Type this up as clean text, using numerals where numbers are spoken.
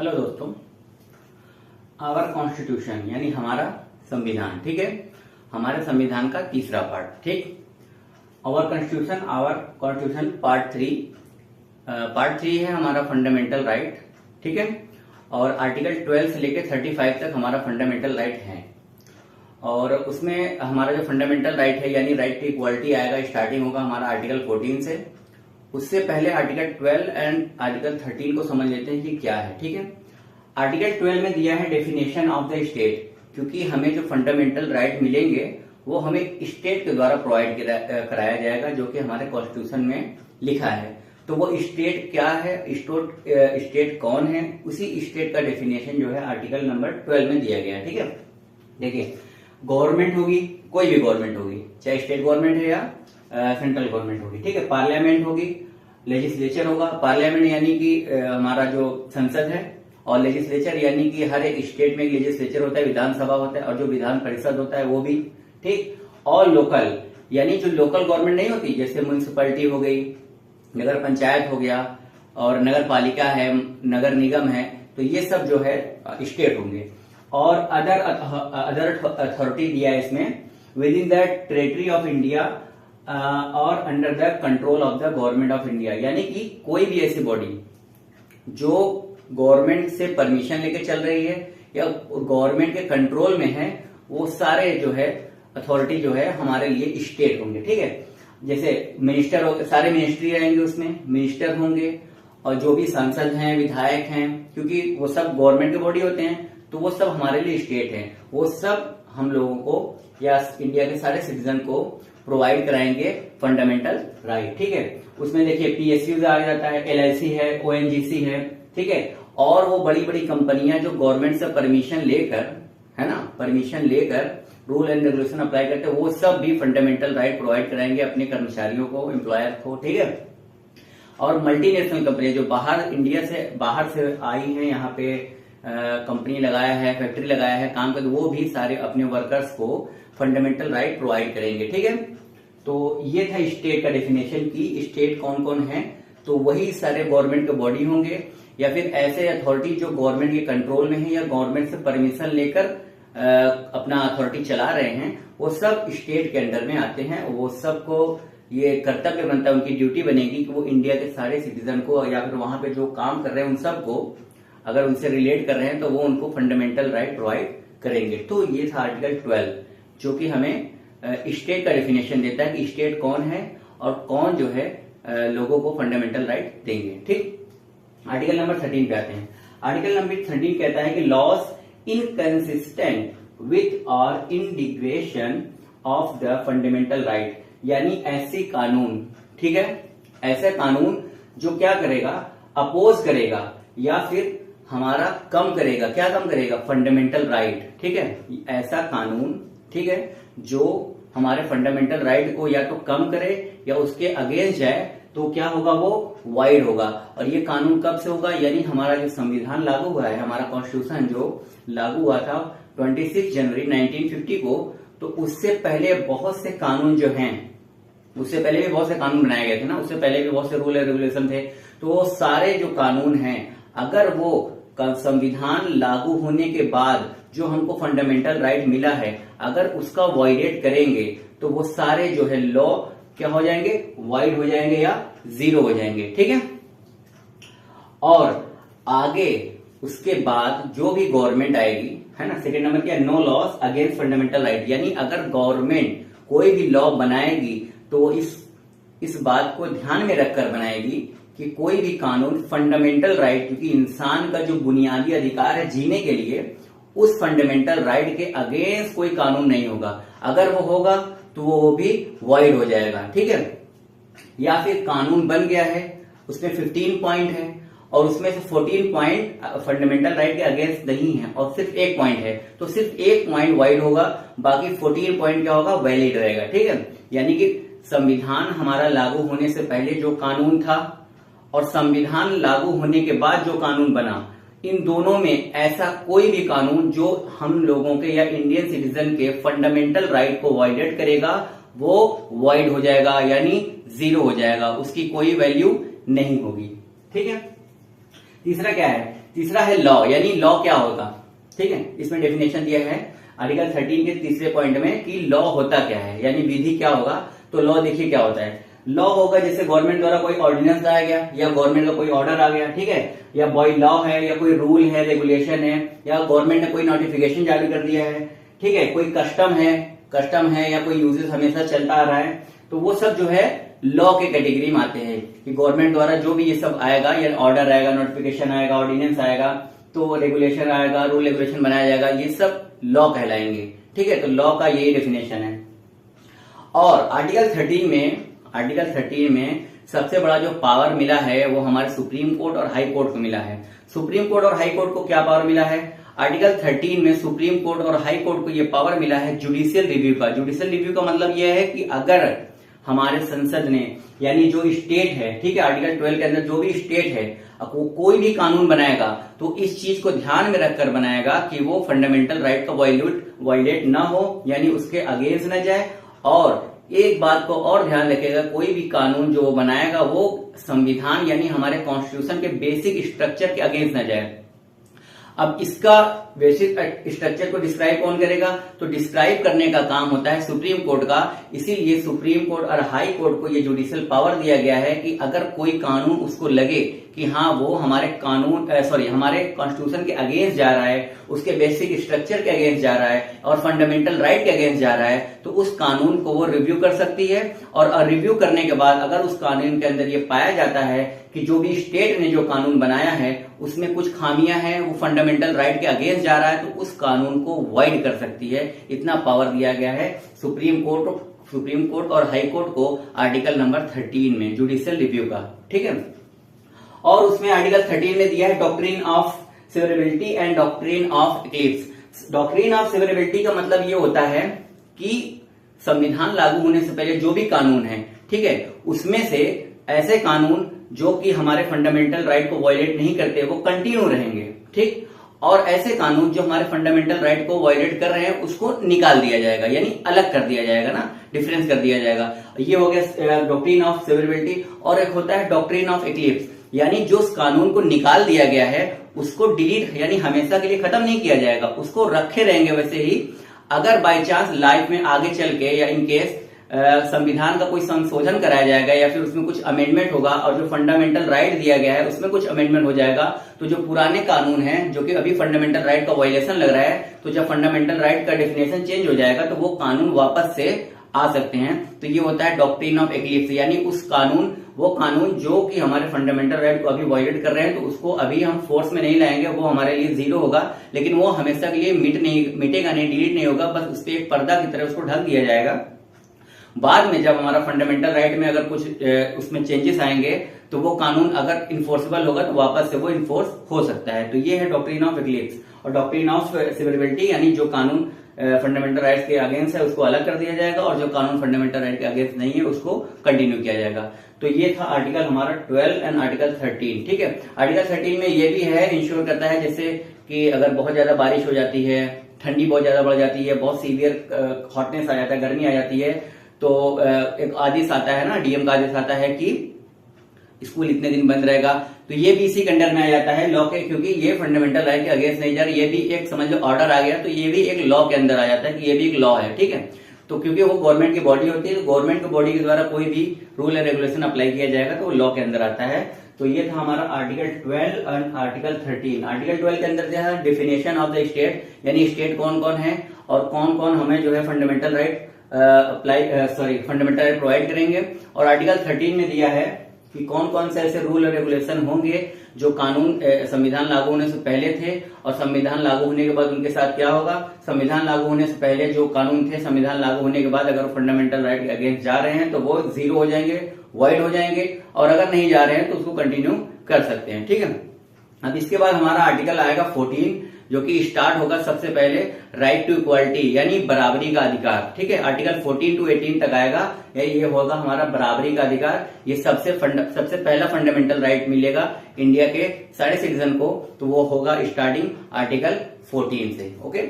Hello दोस्तों, our constitution यानी हमारा संविधान, ठीक है। हमारे संविधान का तीसरा पार्ट, ठीक। आवर कॉन्स्टिट्यूशन पार्ट थ्री है हमारा फंडामेंटल राइट, ठीक है। और आर्टिकल 12 से लेकर 35 तक हमारा फंडामेंटल राइट है। और उसमें हमारा जो फंडामेंटल राइट है यानी राइट टू इक्वालिटी आएगा, स्टार्टिंग होगा हमारा आर्टिकल 14 से। उससे पहले आर्टिकल 12 एंड आर्टिकल 13 को समझ लेते हैं कि क्या है, ठीक है। आर्टिकल 12 में दिया है डेफिनेशन ऑफ द स्टेट, क्योंकि हमें जो फंडामेंटल राइट मिलेंगे वो हमें स्टेट के द्वारा प्रोवाइड कराया जाएगा, जो कि हमारे कॉन्स्टिट्यूशन में लिखा है। तो वो स्टेट क्या है, स्टेट कौन है, उसी स्टेट का डेफिनेशन जो है आर्टिकल नंबर 12 में दिया गया है, ठीक है। देखिए, गवर्नमेंट होगी, कोई भी गवर्नमेंट होगी, चाहे स्टेट गवर्नमेंट है या सेंट्रल गवर्नमेंट होगी, ठीक है। पार्लियामेंट होगी, लेजिस्लेचर होगा। पार्लियामेंट यानी कि हमारा जो संसद है, और लेजिस्लेचर यानी कि हर एक स्टेट में एक लेजिस्लेचर होता है, विधानसभा होता है, और जो विधान परिषद होता है वो भी, ठीक। और लोकल यानी जो लोकल गवर्नमेंट नहीं होती, जैसे म्यूनिसिपैलिटी हो गई, नगर पंचायत हो गया, और नगर पालिका है, नगर निगम है, तो ये सब जो है स्टेट होंगे। और अदर अथॉरिटी दिया है इसमें, within the territory of India और under the control of the government of India, यानी कि कोई भी ऐसी बॉडी जो गवर्नमेंट से परमिशन लेके चल रही है या गवर्नमेंट के कंट्रोल में है, वो सारे जो है अथॉरिटी जो है हमारे लिए स्टेट होंगे, ठीक है। जैसे मिनिस्टर हो, सारे मिनिस्ट्री रहेंगे, उसमें मिनिस्टर होंगे, और जो भी सांसद हैं, विधायक हैं, क्योंकि वो सब गवर्नमेंट के बॉडी होते हैं, तो वो सब हमारे लिए स्टेट हैं। वो सब हम लोगों को या इंडिया के सारे सिटीजन को प्रोवाइड कराएंगे फंडामेंटल राइट, ठीक है। उसमें देखिए PSU आ जाता है, LIC है, ONGC है, ठीक है। और वो बड़ी बड़ी कंपनियां जो गवर्नमेंट से परमिशन लेकर, है ना, परमिशन लेकर रूल एंड रेगुलेशन अप्लाई करते हैं, वो सब भी फंडामेंटल राइट प्रोवाइड कराएंगे अपने कर्मचारियों को, एम्प्लॉयर को, ठीक है। और मल्टीनेशनल कंपनियां जो इंडिया से बाहर से आई हैं, यहाँ पे कंपनी लगाया है, फैक्ट्री लगाया है, काम कर, वो भी सारे अपने वर्कर्स को फंडामेंटल राइट प्रोवाइड करेंगे, ठीक है। तो ये था स्टेट का डेफिनेशन की स्टेट कौन कौन है। तो वही सारे गवर्नमेंट के बॉडी होंगे, या फिर ऐसे अथॉरिटी जो गवर्नमेंट के कंट्रोल में है या गवर्नमेंट से परमिशन लेकर अपना अथॉरिटी चला रहे हैं, वो सब स्टेट के अंडर में आते हैं। वो सबको ये कर्तव्य बनता है, उनकी ड्यूटी बनेगी कि वो इंडिया के सारे सिटीजन को या फिर वहां पे जो काम कर रहे हैं उन सबको, अगर उनसे रिलेट कर रहे हैं तो वो उनको फंडामेंटल राइट प्रोवाइड करेंगे। तो ये था आर्टिकल 12, जो कि हमें स्टेट का डेफिनेशन देता है कि स्टेट कौन है और कौन जो है लोगों को फंडामेंटल राइट देंगे, ठीक। आर्टिकल नंबर 13 पे आते हैं। आर्टिकल नंबर 13 कहता है कि laws inconsistent with or in derogation of the fundamental right, यानी ऐसे कानून, ठीक है, ऐसे कानून जो क्या करेगा, अपोज करेगा या फिर हमारा कम करेगा, क्या कम करेगा, फंडामेंटल राइट, ठीक है। ऐसा कानून, ठीक है, जो हमारे फंडामेंटल राइट को या तो कम करे या उसके अगेंस्ट जाए, तो क्या होगा, वो वाइड होगा। और ये कानून कब से होगा, यानी हमारा जो संविधान लागू हुआ है, हमारा कॉन्स्टिट्यूशन जो लागू हुआ था 26 जनवरी 1950 को, तो उससे पहले बहुत से कानून जो हैं, उससे पहले भी बहुत से कानून बनाए गए थे ना, उससे पहले भी बहुत से रूल एंड रेगुलेशन थे। तो वो सारे जो कानून हैं, अगर वो संविधान लागू होने के बाद जो हमको फंडामेंटल राइट मिला है, अगर उसका वायलेट करेंगे, तो वो सारे जो है लॉ क्या हो जाएंगे, वाइड हो जाएंगे या जीरो हो जाएंगे, ठीक है। और आगे उसके बाद जो भी गवर्नमेंट आएगी, है ना, सेकेंड नंबर क्या, no loss against fundamental right, यानी अगर गवर्नमेंट कोई भी लॉ बनाएगी तो इस बात को ध्यान में रखकर बनाएगी कि कोई भी कानून फंडामेंटल राइट, क्योंकि इंसान का जो बुनियादी अधिकार है जीने के लिए, उस फंडामेंटल राइट के अगेंस्ट कोई कानून नहीं होगा। अगर वो होगा तो वो भी वाइड हो जाएगा, ठीक है। या फिर कानून बन गया है, उसमें 15 पॉइंट है और उसमें से 14 पॉइंट फंडामेंटल राइट के अगेंस्ट नहीं है और सिर्फ एक पॉइंट है, तो सिर्फ एक पॉइंट वाइड होगा, बाकी 14 पॉइंट क्या होगा, वैलिड रहेगा, ठीक है। यानी कि संविधान हमारा लागू होने से पहले जो कानून था और संविधान लागू होने के बाद जो कानून बना, इन दोनों में ऐसा कोई भी कानून जो हम लोगों के या इंडियन सिटीजन के फंडामेंटल राइट को वायलेट करेगा, वो वाइड हो जाएगा, यानी जीरो हो जाएगा, उसकी कोई वैल्यू नहीं होगी, ठीक है। तीसरा क्या है तीसरा है लॉ, यानी लॉ क्या होगा, ठीक है। इसमें डेफिनेशन दिया है आर्टिकल 13 के तीसरे पॉइंट में कि लॉ होता क्या है, यानी विधि क्या होगा। तो लॉ देखिए क्या होता है। लॉ होगा जैसे गवर्नमेंट द्वारा कोई ऑर्डिनेंस लाया गया या गवर्नमेंट का कोई ऑर्डर आ गया, ठीक है, या बाय लॉ है या कोई रूल है, रेगुलेशन है, या गवर्नमेंट ने कोई नोटिफिकेशन जारी कर दिया है, ठीक है, कोई कस्टम है या कोई यूजेस हमेशा चलता आ रहा है, तो वो सब जो है लॉ के कैटेगरी में आते हैं कि गवर्नमेंट द्वारा जो भी ये सब आएगा, या ऑर्डर आएगा, नोटिफिकेशन आएगा, ऑर्डिनेंस आएगा, तो रेगुलेशन आएगा, रूल रेगुलेशन बनाया जाएगा, ये सब लॉ कहलाएंगे, ठीक है। तो लॉ का यही डेफिनेशन है। और आर्टिकल 13 में सबसे बड़ा जो पावर मिला है वो हमारे सुप्रीम कोर्ट और हाई कोर्ट को मिला है। सुप्रीम कोर्ट और हाई कोर्ट को क्या पावर मिला है, आर्टिकल 13 में सुप्रीम कोर्ट और हाई कोर्ट को ये पावर मिला है जुडिशियल रिव्यू का। जुडिशियल रिव्यू का मतलब यह है कि अगर हमारे संसद ने, यानी जो स्टेट है, ठीक है, आर्टिकल 12 के अंदर जो भी स्टेट है वो कोई भी कानून बनाएगा तो इस चीज को ध्यान में रखकर बनाएगा कि वो फंडामेंटल राइट का वायलेट ना हो, यानी उसके अगेंस्ट न जाए। और एक बात को और ध्यान रखेगा, कोई भी कानून जो बनाएगा वो संविधान यानी हमारे कॉन्स्टिट्यूशन के बेसिक स्ट्रक्चर के अगेंस्ट न जाए। अब इसका बेसिक स्ट्रक्चर को डिस्क्राइब कौन करेगा, तो डिस्क्राइब करने का काम होता है सुप्रीम कोर्ट का। इसीलिए सुप्रीम कोर्ट और हाई कोर्ट को ये जुडिशियल पावर दिया गया है कि अगर कोई कानून उसको लगे कि हाँ वो हमारे हमारे कॉन्स्टिट्यूशन के अगेंस्ट जा रहा है, उसके बेसिक स्ट्रक्चर के अगेंस्ट जा रहा है और फंडामेंटल राइट के अगेंस्ट जा रहा है, तो उस कानून को वो रिव्यू कर सकती है। और रिव्यू करने के बाद अगर उस कानून के अंदर ये पाया जाता है कि जो भी स्टेट ने जो कानून बनाया है उसमें कुछ खामियां हैं, वो फंडामेंटल राइट के अगेंस्ट जा रहा है, तो उस कानून को वाइड कर सकती है। इतना पावर दिया गया है सुप्रीम कोर्ट और हाई कोर्ट को आर्टिकल नंबर 13 में जुडिशियल रिव्यू का, ठीक है। और उसमें आर्टिकल 13 में दिया है doctrine of severability and doctrine of eclipse. Doctrine of severability का मतलब ये होता है कि संविधान लागू होने से पहले जो भी कानून है, ठीक है, उसमें से ऐसे कानून जो कि हमारे फंडामेंटल राइट को वायलेट नहीं करते वो कंटिन्यू रहेंगे, ठीक। और ऐसे कानून जो हमारे फंडामेंटल राइट को वायलेट कर रहे हैं उसको निकाल दिया जाएगा, यानी अलग कर दिया जाएगा ना, डिफरेंस कर दिया जाएगा। ये हो गया डॉक्ट्रिन ऑफ सेवरेबिलिटी। और एक होता है डॉक्ट्रिन ऑफ एक्लिप्स, यानी जो उस कानून को निकाल दिया गया है उसको डिलीट यानी हमेशा के लिए खत्म नहीं किया जाएगा, उसको रखे रहेंगे वैसे ही। अगर बाय चांस लाइफ में आगे चल के या इन केस संविधान का कोई संशोधन कराया जाएगा या फिर उसमें कुछ अमेंडमेंट होगा और जो फंडामेंटल राइट दिया गया है उसमें कुछ अमेंडमेंट हो जाएगा, तो जो पुराने कानून है जो कि अभी फंडामेंटल राइट का वायलेशन लग रहा है, तो जब फंडामेंटल राइट का डेफिनेशन चेंज हो जाएगा तो वो कानून वापस से आ सकते हैं। तो ये होता है डॉक्ट्रिन ऑफ एक्लिप्स, यानी वो कानून जो कि हमारे फंडामेंटल राइट को अभी वायलेट कर रहे हैं तो उसको अभी हम फोर्स में नहीं लाएंगे, वो हमारे लिए जीरो होगा, लेकिन वो हमेशा के लिए मिटेगा नहीं, डिलीट नहीं होगा, बस उस पर एक पर्दा की तरह उसको ढक दिया जाएगा। बाद में जब हमारा फंडामेंटल राइट में अगर कुछ उसमें चेंजेस आएंगे तो वो कानून अगर इन्फोर्सेबल होगा तो वापस से वो इन्फोर्स हो सकता है। तो ये है डॉक्ट्रिन ऑफ एक्लिप्स। और डॉक्ट्रिन ऑफ सेवरेबिलिटी यानी जो कानून फंडामेंटल राइट्स के अगेंस्ट है उसको अलग कर दिया जाएगा और जो कानून फंडामेंटल राइट के अगेंस्ट नहीं है उसको कंटिन्यू किया जाएगा। तो ये था आर्टिकल हमारा 12 एंड आर्टिकल 13, ठीक है। आर्टिकल 13 में ये भी है, इंश्योर करता है जैसे कि अगर बहुत ज्यादा बारिश हो जाती है, ठंडी बहुत ज्यादा बढ़ जाती है, बहुत सीवियर हॉटनेस आ जाता है, गर्मी आ जाती है, तो एक आदेश आता है ना, डीएम का आदेश आता है कि स्कूल इतने दिन बंद रहेगा, तो ये भी इसी के अंडर में आ जाता है लॉ के, क्योंकि ये फंडामेंटल राइट के अगेंस्ट नहीं जा रहा, ये भी एक समझ लो ऑर्डर आ गया तो ये भी एक लॉ के अंदर आ जाता है कि ये भी एक लॉ है, ठीक है। तो क्योंकि वो गवर्नमेंट की बॉडी होती है, तो गवर्नमेंट की बॉडी के द्वारा कोई भी रूल या रेगुलेशन अप्लाई किया जाएगा तो वो लॉ के अंदर आता है। तो ये था हमारा आर्टिकल 12 एंड आर्टिकल 13। आर्टिकल 12 के अंदर जो है डेफिनेशन ऑफ द स्टेट, यानी स्टेट कौन कौन है और कौन कौन हमें जो है fundamental right fundamental right provide करेंगे। और आर्टिकल 13 में दिया है कि कौन कौन से ऐसे रूल और रेगुलेशन होंगे जो कानून संविधान लागू होने से पहले थे और संविधान लागू होने के बाद उनके साथ क्या होगा। संविधान लागू होने से पहले जो कानून थे, संविधान लागू होने के बाद अगर फंडामेंटल राइट के अगेंस्ट जा रहे हैं तो वो जीरो हो जाएंगे, वाइड हो जाएंगे, और अगर नहीं जा रहे हैं तो उसको कंटिन्यू कर सकते हैं, ठीक है। अब इसके बाद हमारा आर्टिकल आएगा 14, जो कि स्टार्ट होगा सबसे पहले राइट टू इक्वालिटी यानी बराबरी का अधिकार, ठीक है। आर्टिकल 14 टू 18 तक आएगा, ये होगा हमारा बराबरी का अधिकार। ये सबसे पहला फंडामेंटल राइट मिलेगा इंडिया के सारे सिटीजन को, तो वो होगा स्टार्टिंग आर्टिकल 14 से, ओके।